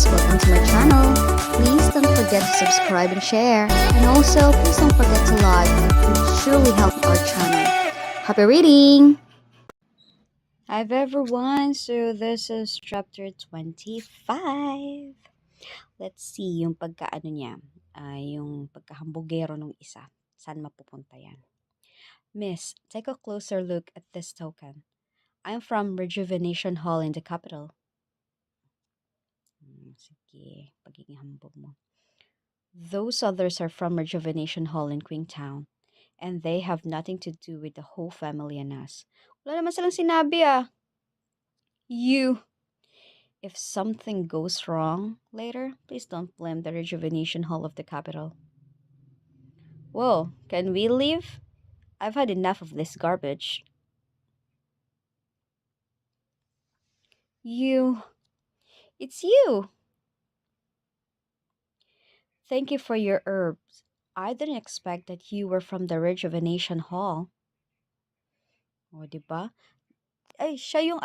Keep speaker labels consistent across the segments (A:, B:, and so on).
A: guys, welcome to my channel. Please don't forget to subscribe and share. And also, please don't forget to like. It would surely help our channel. Happy reading! Hi everyone! So this is chapter 25. Let's see yung pagkaano niya. Yung pagkahambugero ng isa. Saan mapupunta yan? Miss, take a closer look at this token. I'm from Rejuvenation Hall in the capital. Sige, pagiging hambog mo. Those others are from Rejuvenation Hall in Queenstown, and they have nothing to do with the whole family and us. Wala naman silang sinabi ah. You. If something goes wrong later, please don't blame the Rejuvenation Hall of the capital. Whoa, can we leave? I've had enough of this garbage. You. It's you. Thank you for your herbs. I didn't expect that you were from the Rejuvenation Hall. O, diba? Ay, siya yung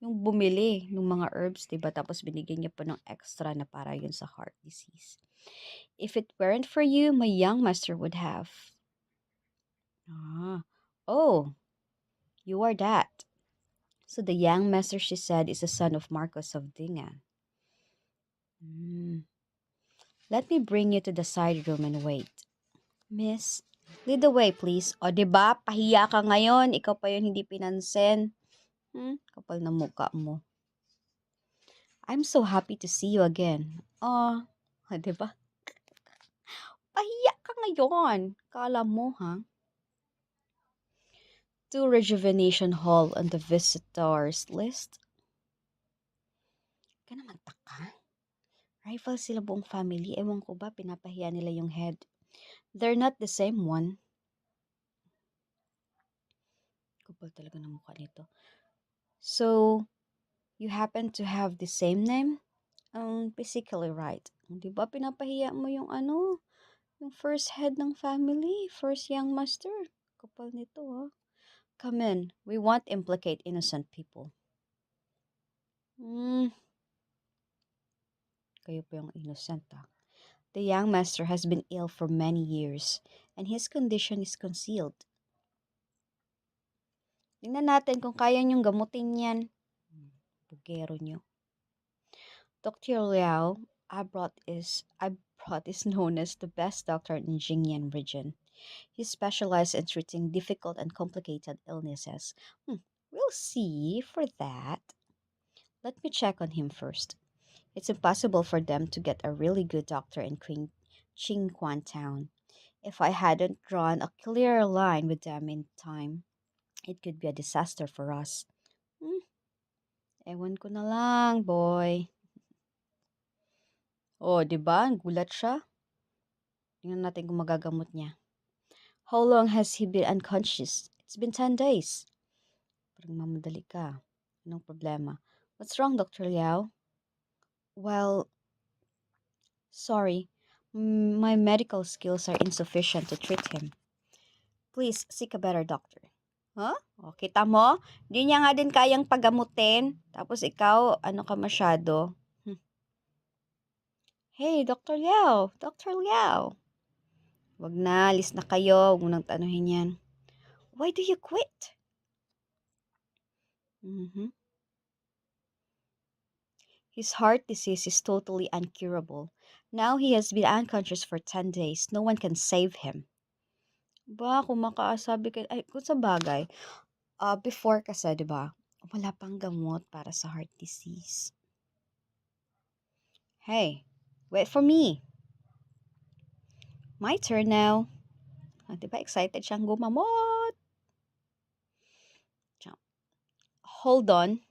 A: yung bumili ng mga herbs, diba? Tapos binigyan niya pa ng extra na para yun sa heart disease. If it weren't for you, my young master would have. Oh, you are that. So the young master, she said, is the son of Marcos of Dingan. Let me bring you to the side room and wait. Miss, lead the way, please. O, diba? Pahiya ka ngayon. Ikaw pa yun hindi pinansin. Kapal na mukha mo. I'm so happy to see you again. Diba? Pahiya ka ngayon. Kala mo, ha? To Rejuvenation Hall on the visitors list. Ka naman taka. Rival sila buong family. Ewan ko ba, pinapahiya nila yung head. They're not the same one. Kapal talaga ng mukha nito. So, you happen to have the same name? Physically right. Di ba pinapahiya mo yung yung first head ng family, first young master. Kapal nito, ha? Come in. We won't implicate innocent people. Kayo po yung innocent, ha? The young master has been ill for many years, and his condition is concealed. Tingnan natin kung kaya niyong gamutin yan. Bugero niyo. Dr. Liao Abrot is known as the best doctor in Jingyan region. He specializes in treating difficult and complicated illnesses. We'll see for that. Let me check on him first. It's impossible for them to get a really good doctor in Qingquan town. If I hadn't drawn a clear line with them in time, it could be a disaster for us. Ewan ko na lang, boy. Oh, di ba? Gulat siya. Tingnan natin kung magagamot niya. How long has he been unconscious? It's been 10 days. Parang mamadali ka. Anong problema? What's wrong, Dr. Liao? Well, sorry. My medical skills are insufficient to treat him. Please seek a better doctor. Huh? O, kita mo? Di niya nga din kayang pagamutin. Tapos ikaw, ka masyado? Hey, Dr. Liao! Dr. Liao! Wag na, alis na kayo. Huwag mo nang tanuhin yan. Why do you quit? His heart disease is totally uncurable. Now he has been unconscious for 10 days. No one can save him. Ba, kung makaasabi ka, kung sa bagay, before kasi, di ba, wala pang gamot para sa heart disease. Hey, wait for me. My turn now. Di ba, excited siyang gumamot? Hold on.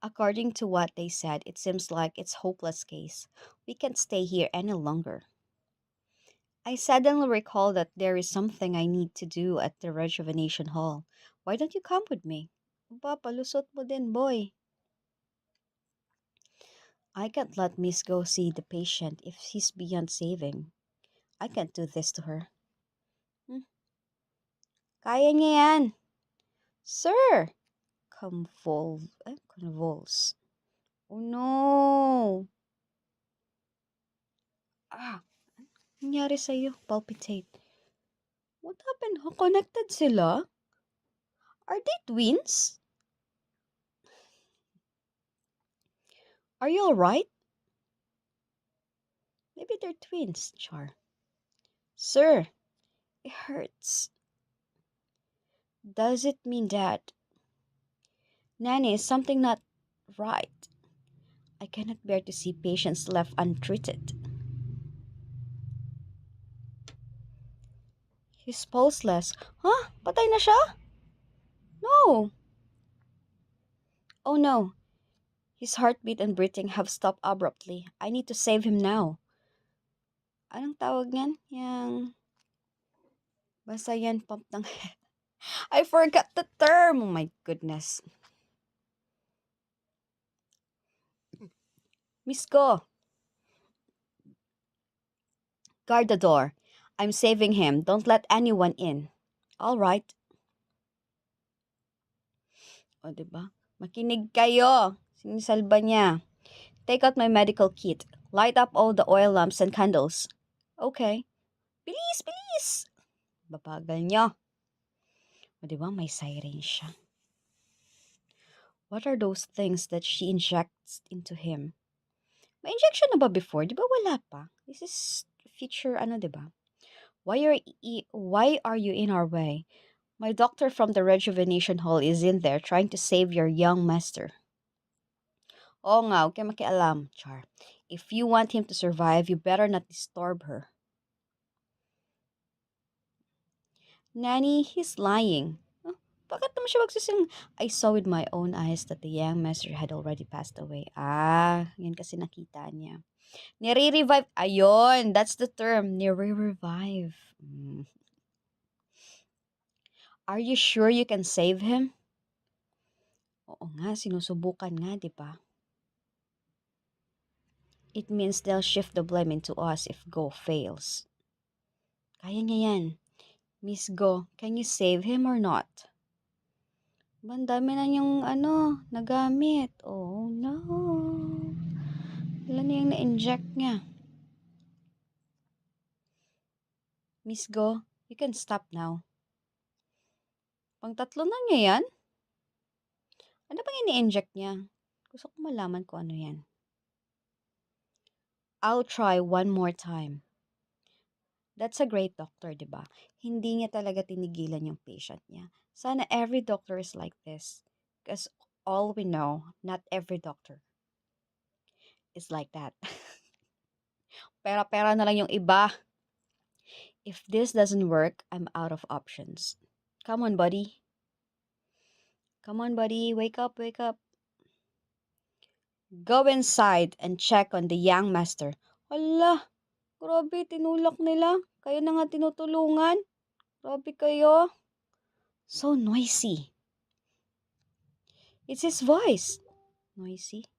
A: According to what they said, it seems like it's a hopeless case. We can't stay here any longer. I suddenly recall that there is something I need to do at the Rejuvenation Hall. Why don't you come with me? Ba, palusot mo din, boy. I can't let Miss go see the patient if she's beyond saving. I can't do this to her. Kaya niya yan. Sir! Convulse. Oh no! nangyari sa'yo? Palpitate. What happened? How connected sila? Are they twins? Are you alright? Maybe they're twins, Char. Sir, it hurts. Does it mean that... Nanny, is something not right? I cannot bear to see patients left untreated. He's pulseless. Huh? Patay na siya? No. Oh no. His heartbeat and breathing have stopped abruptly. I need to save him now. Anong tawag niyan? Basta yan, pump ng head. I forgot the term. Oh my goodness. Miss Go, guard the door. I'm saving him. Don't let anyone in. All right. O, diba? Makinig kayo. Sinisalba niya. Take out my medical kit. Light up all the oil lamps and candles. Okay. Bilis, bilis! Babagal niya. O, diba? May siren siya. What are those things that she injects into him? May injection na ba before? Di ba wala pa? This is feature, di ba? Why are you in our way? My doctor from the rejuvenation hall is in there trying to save your young master. Oo nga, huwag kayo makialam, Char. If you want him to survive, you better not disturb her. Nanny, he's lying. Huh? Bakit naman siya magsising? I saw with my own eyes that the young master had already passed away. Yan kasi nakita niya. Nire-revive. Ayun, that's the term. Nire-revive. Are you sure you can save him? Oo nga, sinusubukan nga, di ba? It means they'll shift the blame into us if Go fails. Kaya niya yan. Miss Go, can you save him or not? Bandami na yung nagamit. Oh no. Wala na yung na-inject niya. Miss Go, you can stop now. Pang-tatlo na niya yan? Ano bang ini-inject niya? Gusto ko malaman kung ano yan. I'll try one more time. That's a great doctor, diba? Hindi niya talaga tinigilan yung patient niya. Sana every doctor is like this. Because all we know, not every doctor is like that. Pera-pera na lang yung iba. If this doesn't work, I'm out of options. Come on, buddy. Come on, buddy. Wake up, wake up. Go inside and check on the young master. Hala, grabe, tinulak nila. Kayo na nga tinutulungan. Grabe kayo. So noisy. It's his voice. Noisy.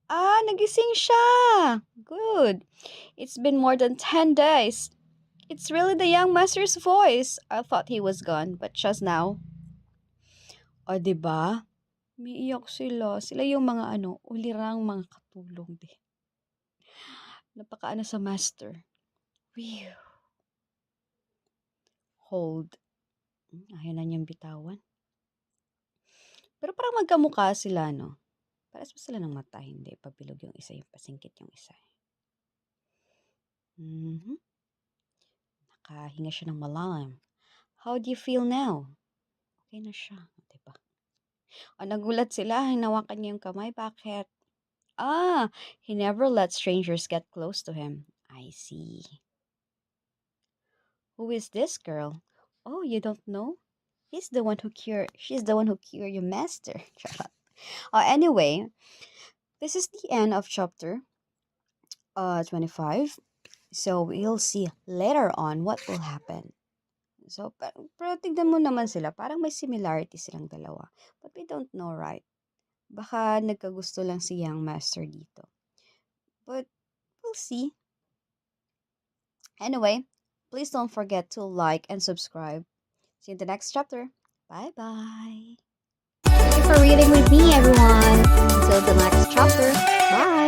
A: Nagising siya. Good. It's been more than 10 days. It's really the young master's voice. I thought he was gone, but just now. O, diba? Umiiyak sila. Sila yung mga ulirang mga katulong din. Napaka sa master. Whew. Hold. Ayaw na niyang bitawan. Pero parang magkamukha sila, no? Pares pa sila ng mata, hindi. Pabilog yung isa, yung pasingkit yung isa. Nakahinga siya ng malalim. How do you feel now? Okay na siya. Diba? Nagulat sila. Hinawakan niya yung kamay. Bakit? He never let strangers get close to him. I see. Who is this girl? Oh, you don't know? She's the one who cured your master. Anyway, this is the end of chapter 25. So we'll see later on what will happen. So, pero tignan mo naman sila, parang may similarity silang dalawa. But we don't know, right? Baka nagkagusto lang si young master dito. But we'll see. Anyway, please don't forget to like and subscribe. See you in the next chapter. Bye-bye. Thank you for reading with me, everyone. Until the next chapter. Bye.